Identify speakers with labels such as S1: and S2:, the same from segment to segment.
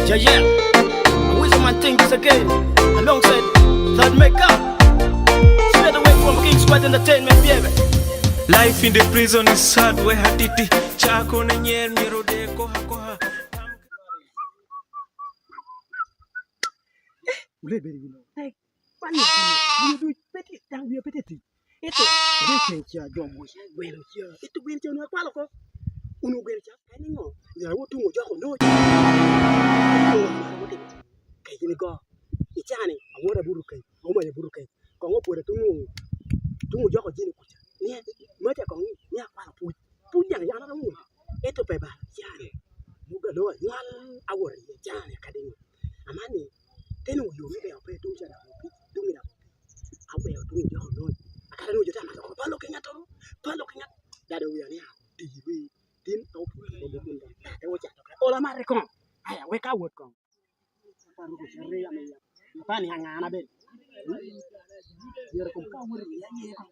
S1: Yeah. I wish my thing is again. Alongside that makeup. Straight away from King Squad Entertainment, baby.
S2: Life in the prison is sad. We had it. Chako na nyer miro de koha koha.
S3: Ule beri gino. Hey, pani gino. You petit tang dia petit. Itu dia cenca jomo. Bueno, itu ben cuna palo ko. Uno gercha kani ngo. Ya wo tungo jo ko no. Kai gini ko. Ichane amora buru kai. Oma ne buru kai. Ko ngo pore tungo jo ko jini kucha. Ni mata ko ni ya palo pu. Pu yang yang na ngo. Itu pe ba chane. Muga do wal awore chane kadini. Amani tenu yo mi be ope tu jara opi dumira awe o tu jo no akara no jota ma ko palo kenya dado ya ni diwi din au pu de bunda de wo cha to ola mare kon aya we ka wot kon paru ko sere ya me ya pani hanga na be yer ko ka wori ya ni ko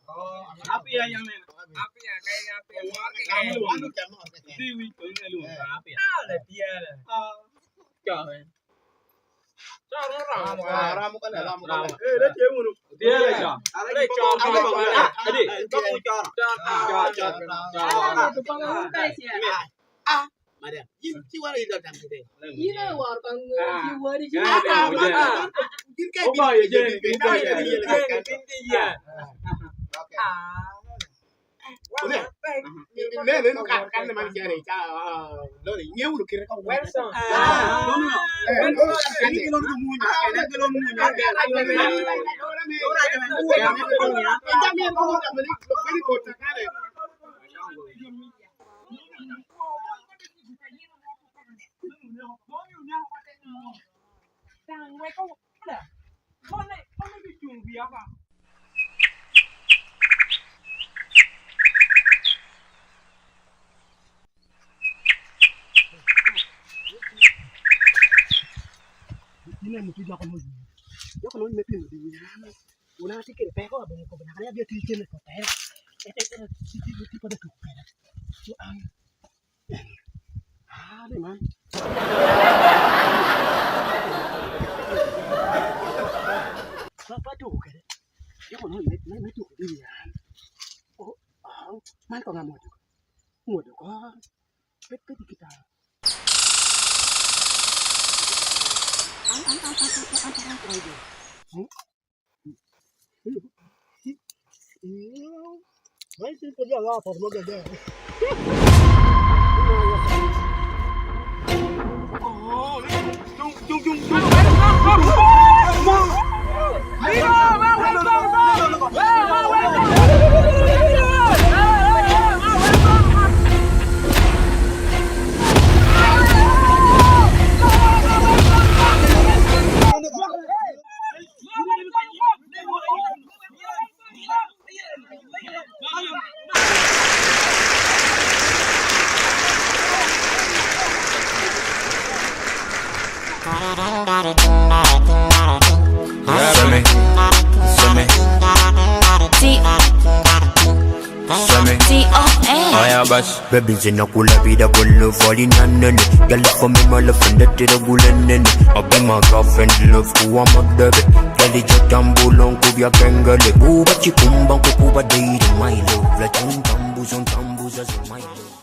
S1: Api yang mana? Api yang kayak kamu anu kamu Dewi tu ni lu api. Ada dia lah. Jangan. Ramu kan ramu. Dah dia mulu. Dia lah. Ada car. Ada. Kamu car. Madam, you are in the damn today.
S4: You know what? You were in
S3: Ini mesti jangan mau. Jangan mau mesti di mana. Una sih kira peko abang ko benar dia tikin ko teh. Itu pada tuh. Ni man. Apa tuh kan? Jangan mau mesti tuh di mana. Oh, man kok enggak mau tuh. Mau tuh kok. Pet kita. Vai se podia lá, por uma ideia.
S5: Baby zina kula vida kula falling nane. Girl for me my love and that tira gulene. I be my girlfriend love who I'm a baby. Girl you tambulong kubya kengale. Kuba chikumbang kuba date my love. La chun tambus on tambus as my love.